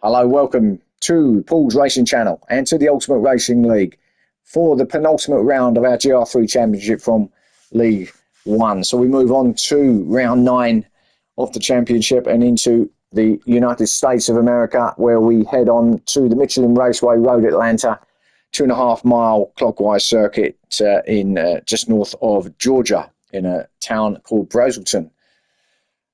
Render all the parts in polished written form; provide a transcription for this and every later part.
Hello, welcome to Paul's Racing Channel and to the Ultimate Racing League for the penultimate round of our GR3 Championship from League 1. So we move on to round 9 of the championship and into the United States of America, where we head on to the Michelin Raceway Road Atlanta, 2.5 mile clockwise circuit in just north of Georgia in a town called Brazelton.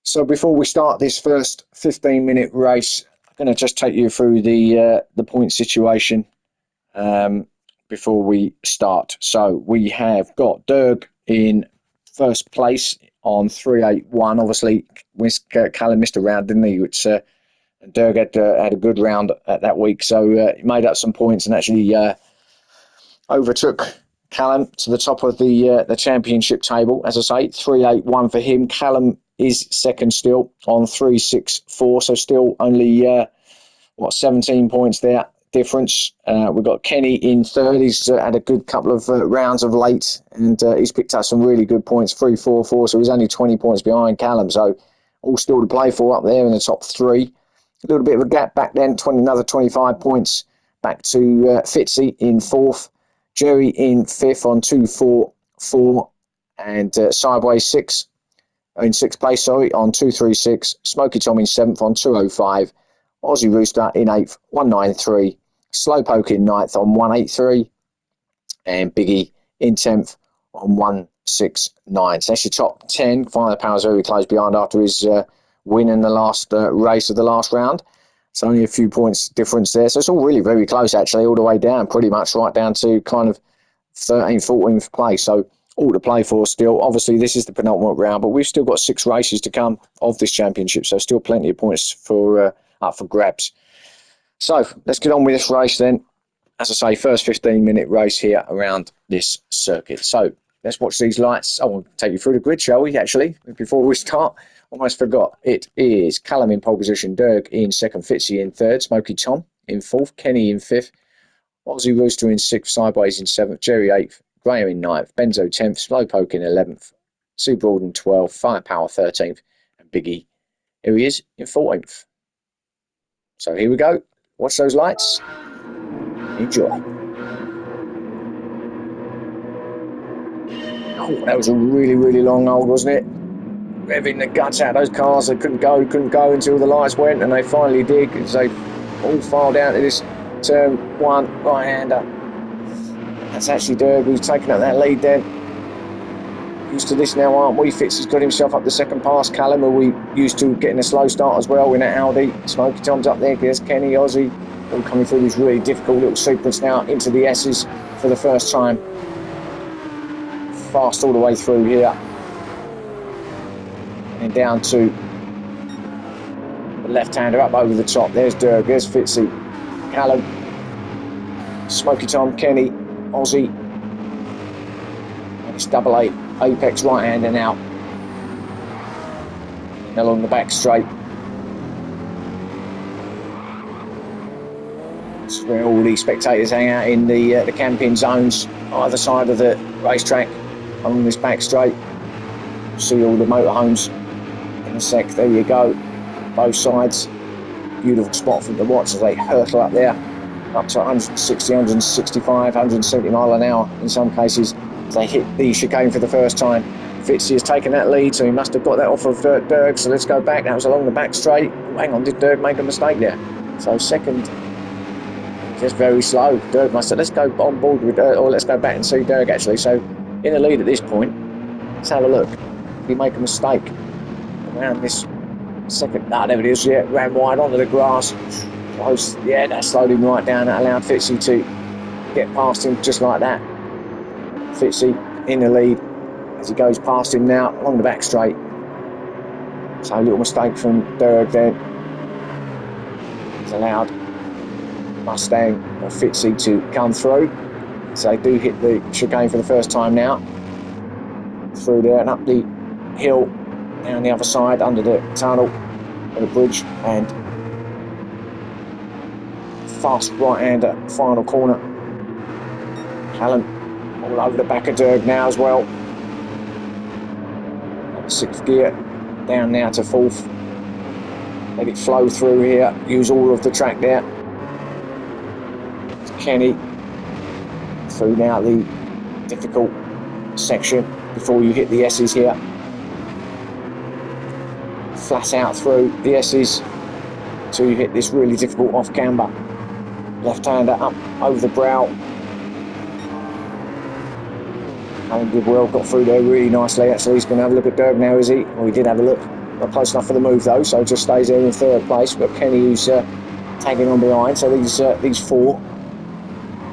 So before we start this first 15-minute race, I'm going to just take you through the point situation before we start. So we have got Derg in first place on 381. Obviously, Callum missed a round, didn't he? Which Derg had a good round at that week, so he made up some points and actually overtook Callum to the top of the championship table. As I say, 381 for him. Callum is second still on 364, so still only 17 points there difference. We've got Kenny in third. He's had a good couple of rounds of late, and he's picked up some really good points, 344, so he's only 20 points behind Callum, so all still to play for up there in the top three. A little bit of a gap back then, another 25 points back to Fitzy in fourth, Jerry in fifth on 244, and Sideways in sixth place, on 236. Smoky Tom in seventh on 205. Aussie Rooster in eighth, 193. Slowpoke in ninth on 183. And Biggie in 10th on 169. So that's your top 10. Firepower's very close behind after his win in the last race of the last round. It's only a few points difference there. So it's all really very close, actually, all the way down, pretty much right down to kind of 13th, 14th place. So all to play for still. Obviously, this is the penultimate round, but we've still got 6 races to come of this championship, so still plenty of points for up for grabs. So let's get on with this race then. As I say, first 15-minute race here around this circuit. So let's watch these lights. I want to take you through the grid, shall we, actually, before we start? Almost forgot. It is Callum in pole position, Derg in second, Fitzy in third, Smoky Tom in fourth, Kenny in fifth, Aussie Rooster in sixth, Sideways in seventh, Jerry eighth, Graham in ninth, Benzo 10th, Slowpoke in 11th, Sue Broad in 12th, Firepower 13th, and Biggie, here he is, in 14th. So here we go. Watch those lights. Enjoy. Oh, that was a really, really long hold, wasn't it? Revving the guts out of those cars. They couldn't go until the lights went, and they finally did, as they all filed out to this turn one right-hander. That's actually Derg who's taken up that lead then. Used to this now, aren't we? Fitz has got himself up the second pass. Callum, who we used to getting a slow start as well in that Audi. Smoky Tom's up there. There's Kenny, Aussie, all coming through this really difficult little sequence now into the S's for the first time. Fast all the way through here. And down to the left-hander up over the top. There's Derg, there's Fitzy, Callum, Smoky Tom, Kenny, Aussie, and it's double eight, apex right-hander now. And along the back straight. This is where all the spectators hang out in the camping zones either side of the racetrack along this back straight. See all the motorhomes in a sec. There you go, both sides. Beautiful spot for them to watch as they hurtle up there, up to 160, 165, 170 mile an hour in some cases. They hit the chicane for the first time. Fitzy has taken that lead, so he must have got that off of Derg. So let's go back. That was along the back straight. Oh, hang on, did Derg make a mistake there? So second, just very slow. Derg must have. Let's go on board with Derg, or let's go back and see Derg actually. So in the lead at this point. Let's have a look. Did he make a mistake around this second? Ah, there it is. Yeah, ran wide onto the grass. Close. Yeah, that slowed him right down. That allowed Fitzy to get past him just like that. Fitzy in the lead as he goes past him now along the back straight. So a little mistake from Derg there. He's allowed Mustang or Fitzy to come through. So they do hit the chicane for the first time now. Through there and up the hill, down the other side under the tunnel and the bridge, and fast right-hander final corner. Callum all over the back of Derg now as well. Sixth gear, down now to fourth. Let it flow through here. Use all of the track there. Kenny through now the difficult section before you hit the S's here. Flat out through the S's until you hit this really difficult off camber. Left-hander up over the brow. Alan did well, got through there really nicely. Actually, he's going to have a look at Derg now, is he? Well, he did have a look. Not close enough for the move though, so just stays there in third place. But Kenny, who's tagging on behind. So these four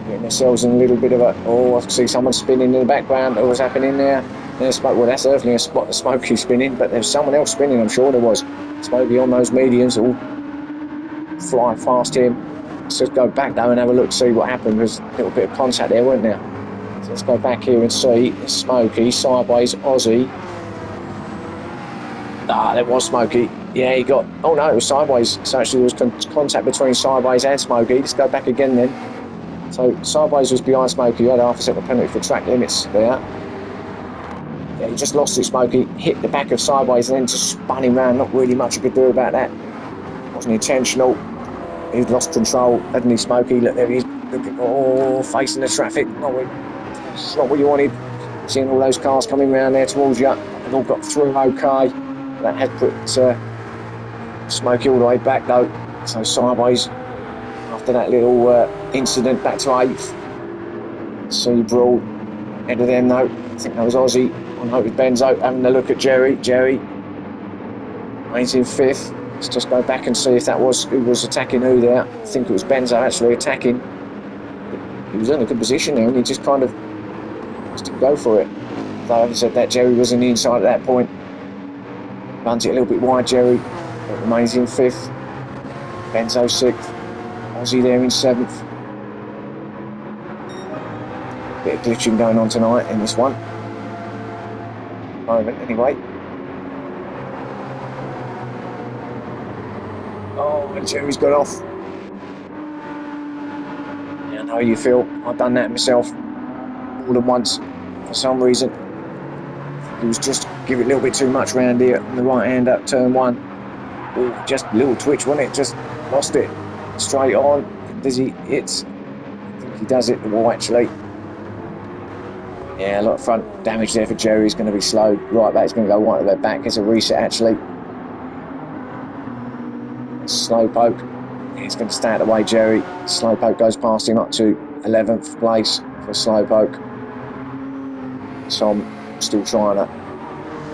getting themselves in a little bit of a. Oh, I can see someone spinning in the background. What was happening there? There's smoke. Well, that's certainly a spot of Smokey spinning, but there's someone else spinning. I'm sure there was. Smokey on those mediums, all flying past him. Let's just go back though and have a look, see what happened. There's a little bit of contact there, weren't there? So let's go back here and see. Smokey, sideways, Aussie. Ah, there was Smokey. Yeah, he got. Oh no, it was sideways. So actually, there was contact between sideways and Smokey. Let's go back again then. So sideways was behind Smokey. He had half a second penalty for track limits there. Yeah, he just lost it. Smokey hit the back of sideways and then just spun him round. Not really much he could do about that. Wasn't intentional. He'd lost control, hadn't he, Smokey? Look, there he is. Looking, oh, facing the traffic. It's not what you wanted. Seeing all those cars coming round there towards you. They've all got through okay. That had put Smokey all the way back though. So sideways, after that little incident, back to 8th. Seabrawl, head of them though. I think that was Aussie. I know it was Benzo. Having a look at Jerry. Jerry, he's in 5th. Let's just go back and see if that was who was attacking who there. I think it was Benzo actually attacking. He was in a good position there and he just kind of just didn't go for it. Though having said that, Jerry was on the inside at that point. Runs it a little bit wide, Jerry. But remains in 5th. Benzo 6th. Aussie there in 7th. Bit of glitching going on tonight in this one. Moment anyway. Oh, and Jerry's got off. Yeah, I know how you feel. I've done that myself more than once for some reason. It was just give it a little bit too much round here on the right hand up turn 1. Ooh, just a little twitch, wasn't it? Just lost it. Straight on. Does he hits? I think he does it. Well, actually. Yeah, a lot of front damage there for Jerry. He's going to be slowed. Right back. He's going to go right at their back. It's a reset actually. Slowpoke. He's going to stay out of the way, Jerry. Slowpoke goes past him up to 11th place for Slowpoke. Tom still trying to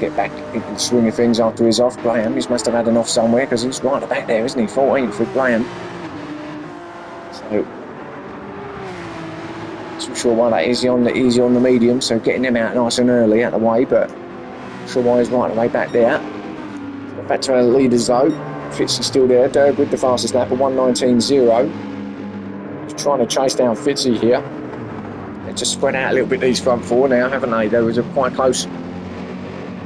get back into the swing of things after he's off. Graham, he must have had an off somewhere because he's right at the back there, isn't he? 14th for Graham. So, not too sure why that is. Easy on the medium, so getting him out nice and early out of the way, but not sure why he's right away back there. So back to our leaders though. Fitzy still there. Derg with the fastest lap of 1:19.0. He's trying to chase down Fitzy here. They've just spread out a little bit these front four now, haven't they? They were quite close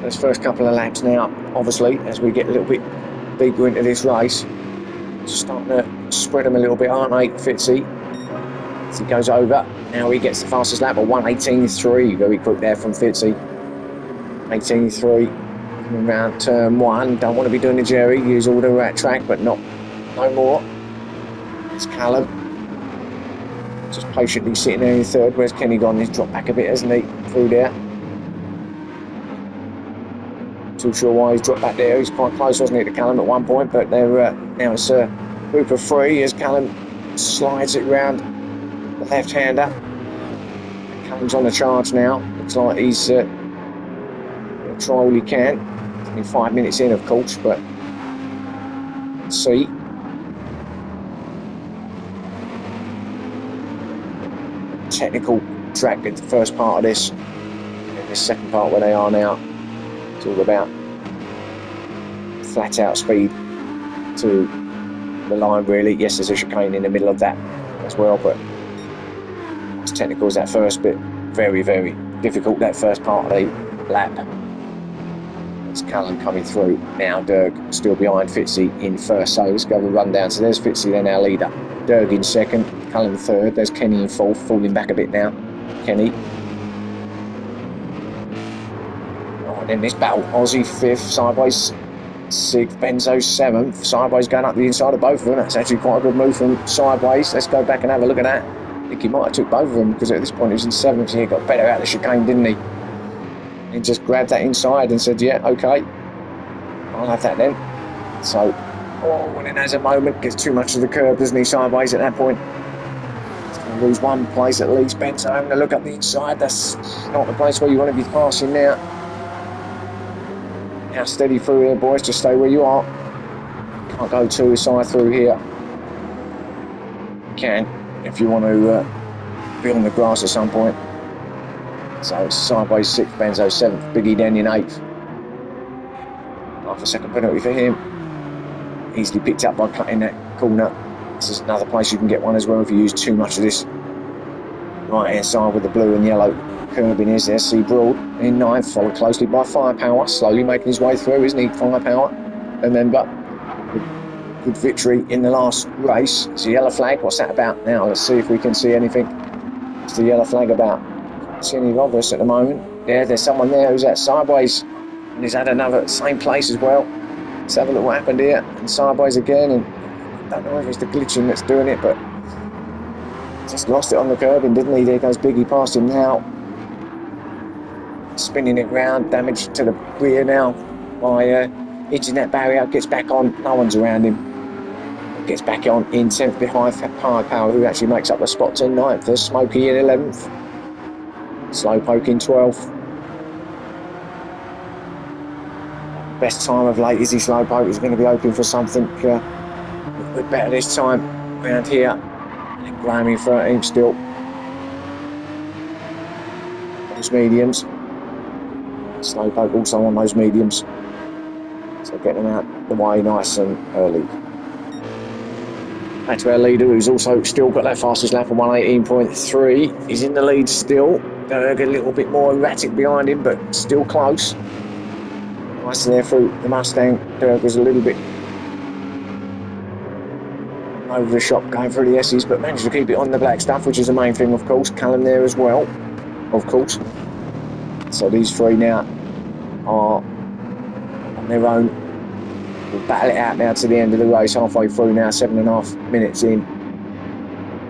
those first couple of laps now, obviously, as we get a little bit deeper into this race. Just starting to spread them a little bit, aren't they, Fitzy? As he goes over, now he gets the fastest lap of 1:18.3. Very quick there from Fitzy. 18.3. Coming round turn 1. Don't want to be doing the Jerry. Use all the rat track, but no more. It's Callum. Just patiently sitting there in 3rd. Where's Kenny gone? He's dropped back a bit, hasn't he? Through there. Too sure why he's dropped back there. He's quite close, wasn't he, to Callum at one point? But they're now it's a group of 3 as Callum slides it round the left-hander. Callum's on the charge now. Looks like he's going to try all he can. Only 5 minutes in, of course, but let's see. Technical track in the first part of this. In this second part where they are now, it's all about flat out speed to the line really. Yes, there's a chicane in the middle of that as well, but as technical as that first bit, very, very difficult, that first part of the lap. It's Callum coming through now. Derg still behind Fitzy in 1st, so let's go have a run down. So there's Fitzy, then our leader. Derg in 2nd, Callum 3rd. There's Kenny in 4th, falling back a bit now. Kenny. Oh, and then this battle, Aussie 5th, sideways. 6th, Benzo 7th. Sideways going up the inside of both of them. That's actually quite a good move from Sideways. Let's go back and have a look at that. I think he might have took both of them because at this point he was in 7th. So he got better out of the chicane, didn't he? He just grabbed that inside and said, yeah, okay, I'll have that then. So, when it has a moment, gets too much of the curb, doesn't he, Sideways at that point? He's going to lose one place at least. Benzo having to look up the inside. That's not the place where you want to be passing now. Now steady through here, boys. Just stay where you are. Can't go too side through here. You can, if you want to be on the grass at some point. So it's Sideways 6th, Benzo 7th, Biggie Denyon 8th. Half a second penalty for him. Easily picked up by cutting that corner. This is another place you can get one as well if you use too much of this. Right hand side with the blue and yellow curbing is there. C Broad in 9th, followed closely by Firepower, slowly making his way through, isn't he? Firepower. Remember, good victory in the last race. It's a yellow flag. What's that about now? Let's see if we can see anything. What's the yellow flag about? Can't see any of us at the moment. Yeah, there's someone there who's at Sideways and he's had another same place as well. Let's have a look what happened here. And Sideways again, and I don't know if it's the glitching that's doing it, but just lost it on the curbing, didn't he? There goes Biggie past him now. Spinning it round, damage to the rear now by hitting that barrier. Gets back on, no one's around him. Gets back on in 10th behind Firepower, who actually makes up the spot to 9th. There's Smokey in 11th. Slowpoke in 12th. Best time of late, Izzy Slowpoke is going to be hoping for something a bit better this time around here. And Graham in 13th still. Those mediums. Slowpoke also on those mediums. So getting them out the way nice and early. Back to our leader, who's also still got that fastest lap of 118.3. He's in the lead still. Berg a little bit more erratic behind him, but still close. Nice there through the Mustang. Berg was a little bit over the shop going through the S's, but managed to keep it on the black stuff, which is the main thing, of course. Callum there as well, of course. So these three now are on their own. We'll battle it out now to the end of the race, halfway through now, 7.5 minutes in.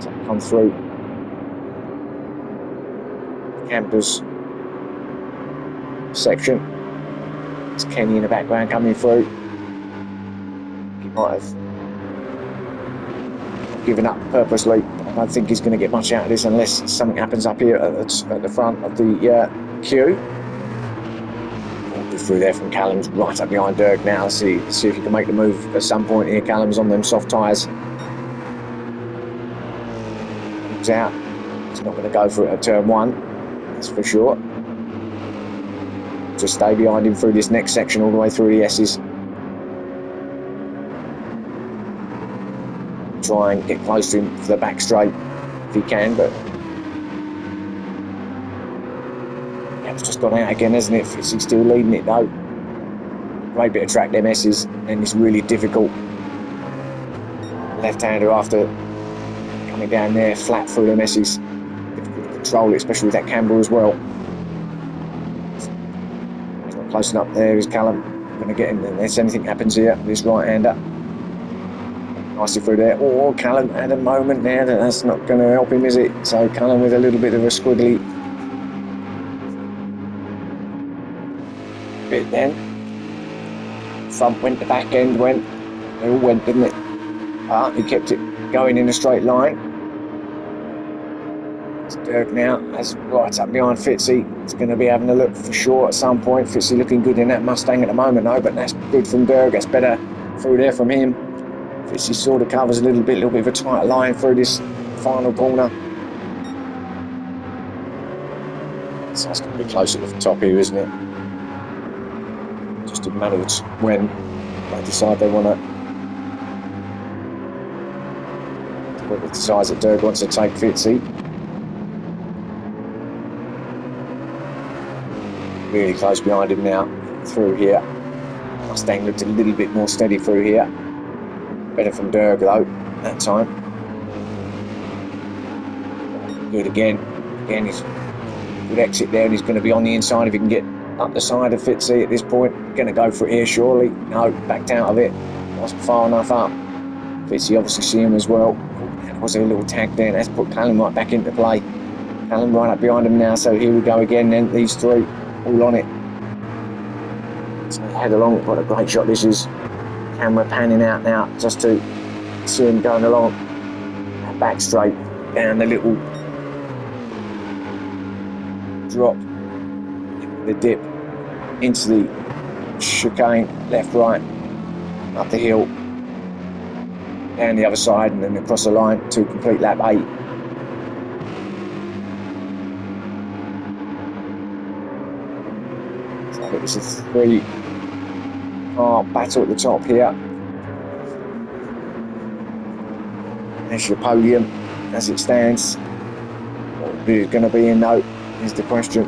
So come through. Campers section. It's Kenny in the background coming through. He might have given up purposely. I don't think he's going to get much out of this unless something happens up here at the front of the queue. Through there from Callum's right up behind Dirk now. See if he can make the move at some point here. Callum's on them soft tyres. He's out. He's not going to go for it at turn 1, that's for sure. Just stay behind him through this next section all the way through the S's. Try and get close to him for the back straight if he can, but it's just gone out again, hasn't it? He's still leading it though. Great bit of track them S's, and it's really difficult. Left-hander after coming down there flat through them S's. Difficult to control it, especially with that camber as well. He's not close enough there, is Callum. Going to get him unless anything happens here. This right-hander. Nicely through there. Oh, Callum had a moment there. That's not going to help him, is it? So Callum with a little bit of a squiggly bit then. Front went, the back end went. They all went, didn't it? But he kept it going in a straight line. It's Dirk now, as right up behind Fitzy. He's going to be having a look for sure at some point. Fitzy looking good in that Mustang at the moment, though, but that's good from Dirk. That's better through there from him. Fitzy sort of covers a little bit of a tight line through this final corner. So it's going to be close at the top here, isn't it? Just a matter of when they decide they want to. Whether it decides that Dirk wants to take Fitzy. Really close behind him now, through here. Mustang looked a little bit more steady through here. Better from Dirk though, that time. Good again. Again, he's good exit there, and he's going to be on the inside if he can get up the side of Fitzy at this point. Going to go for it here, surely. No, backed out of it. Wasn't far enough up. Fitzy obviously see him as well. There was a little tag there. Let's put Callum right back into play. Callum right up behind him now. So here we go again. Then these three all on it. So head along. What a great shot this is. Camera panning out now just to see him going along. Back straight down the little drop, the dip into the chicane, left, right, up the hill, down the other side, and then across the line to complete lap 8. So it's a 3-car battle at the top here. There's your podium as it stands. Who's going to be in though is the question.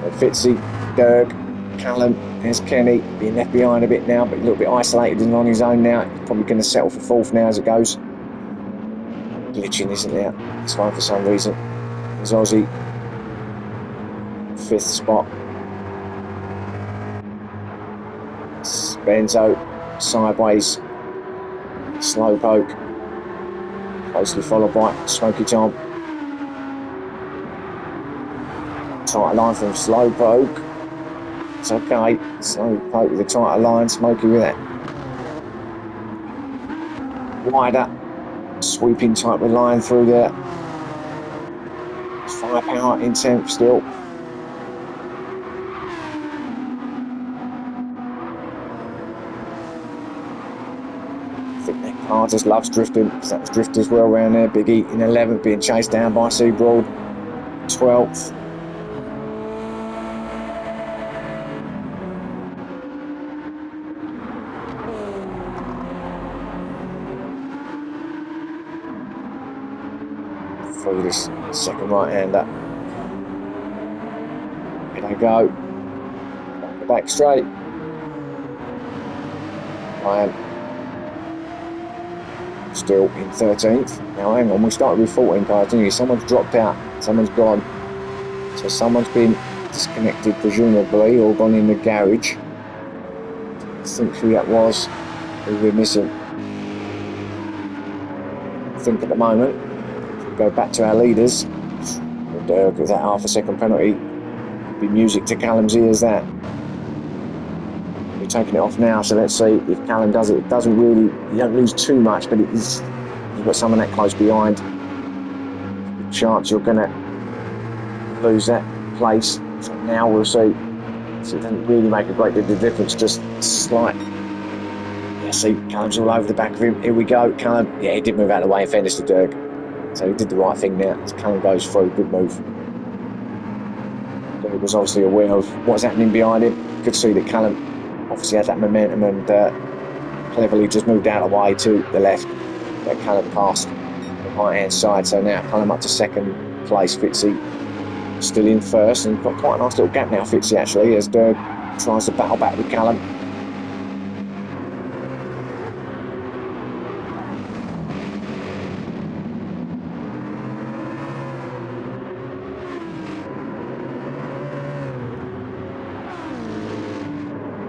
So Fitzy, Derg, Callum, there's Kenny being left behind a bit now, but a little bit isolated and on his own now. He's probably going to settle for 4th now as it goes. Glitching, isn't there? It's fine for some reason. There's Aussie, 5th spot. Benzo, sideways, Slowpoke, closely followed by Smoky Tom. Tighter line from Slowpoke. It's okay. Slowpoke with a tighter line, Smoky with that wider, sweeping type of line through there. Firepower in 10th still. I think that car just loves drifting. So that's drifters well around there. Biggie in 11th, being chased down by Seabroad. 12th. Through this second right-hander. Here they go. Back straight. Ryan still in 13th. Now hang on, we started with 14 cars, didn't we? Someone's dropped out, someone's gone. So someone's been disconnected presumably, or gone in the garage. I think who that was, who we're missing. I think at the moment, if we go back to our leaders, with that half a second penalty, be music to Callum's ears that. We're taking it off now, so let's see if Callum does it. It doesn't really, you don't lose too much, but it is, you've got someone that close behind. Good chance you're going to lose that place. So now we'll see. So it doesn't really make a great deal of difference, just slight. Yeah, see, Callum's all over the back of him. Here we go, Callum. Yeah, he did move out of the way in fairness to Dirk. So he did the right thing there. As Callum goes through, good move. Dirk was obviously aware of what's happening behind him. Could see that Callum obviously had that momentum and cleverly just moved out of the way to the left. That Callum passed the right-hand side. So now Callum up to 2nd place. Fitzy still in 1st, and got quite a nice little gap now, Fitzy, actually, as Dirk tries to battle back with Callum.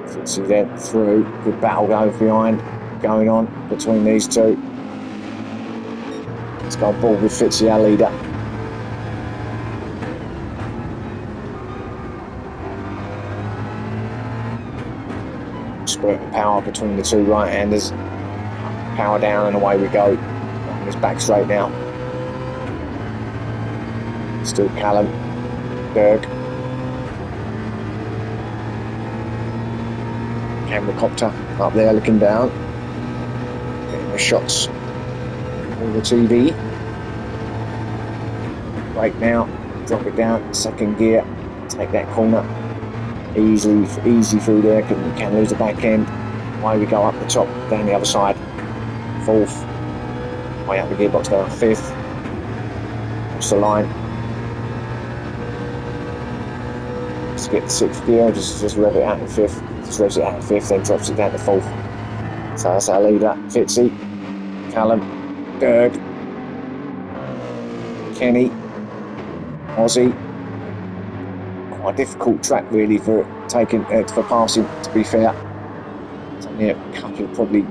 Fitzy then through, good battle going on between these two. Let's go on board with Fitzy, our leader. Spurt of power between the two right-handers. Power down and away we go. On his back straight now. Still Callum, Dirk. Camera copter up there looking down. Getting the shots on the TV. Brake now, drop it down, 2nd gear, take that corner. Easy through there, can lose the back end. Away we go up the top, down the other side. 4th, way up the gearbox now, 5th. Across the line. Let's get the 6th gear, just rev it out in 5th. Just revs it out in 5th, then drops it down to 4th. So that's our leader, Fitzy, Callum, Dirk, Kenny, Aussie. quite a difficult track really for taking for passing. To be fair, it's only a couple of probably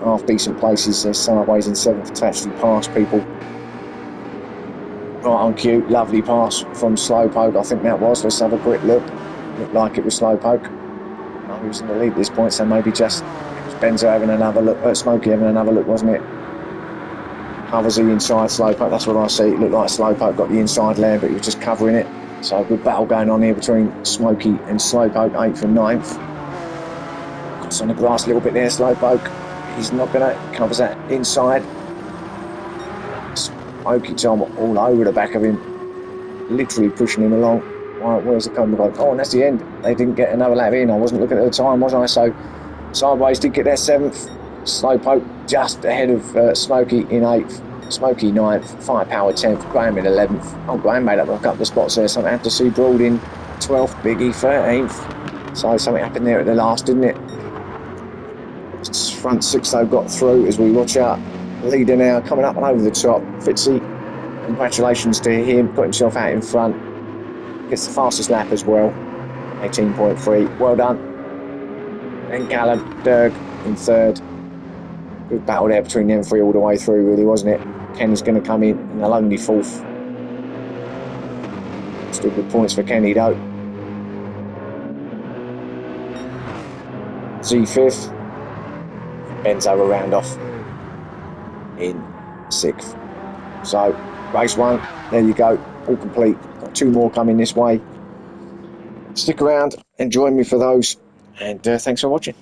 half decent places. There's sideways in 7th to actually pass people. Right on cue, lovely pass from Slowpoke. I think that was. Let's have a quick look. Looked like it was Slowpoke. No, he was in the lead at this point, so maybe just Benzo having another look. Smokey having another look, wasn't it? Covers the inside Slowpoke. That's what I see. It looked like Slowpoke got the inside layer, but he was just covering it. So a good battle going on here between Smokey and Slowpoke, 8th and 9th. It's on the grass a little bit there, Slowpoke. He's not gonna covers that inside. Smokey Tom all over the back of him, literally pushing him along. Right, where's the combo? Oh, and that's the end. They didn't get another lap in. I wasn't looking at the time, was I? So Sideways did get their 7th. Slowpoke just ahead of Smokey in 8th. Smokey 9th. Firepower 10th. Graham in 11th. Oh, Graham made up a couple of spots there. Something happened to Sue Broad in 12th. Biggie 13th. So something happened there at the last, didn't it? Front 6 though got through as we watch out. Leader now coming up and over the top. Fitzy, congratulations to him. Put himself out in front. Gets the fastest lap as well. 18.3. Well done. And Callum Derg in 3rd. Good battle there between them 3 all the way through, really, wasn't it? Kenny's going to come in and they'll only 4th. Still good points for Kenny though. Z 5th. Benzo will round off in 6th. So, race 1, there you go, all complete. Got 2 more coming this way. Stick around and join me for those. And thanks for watching.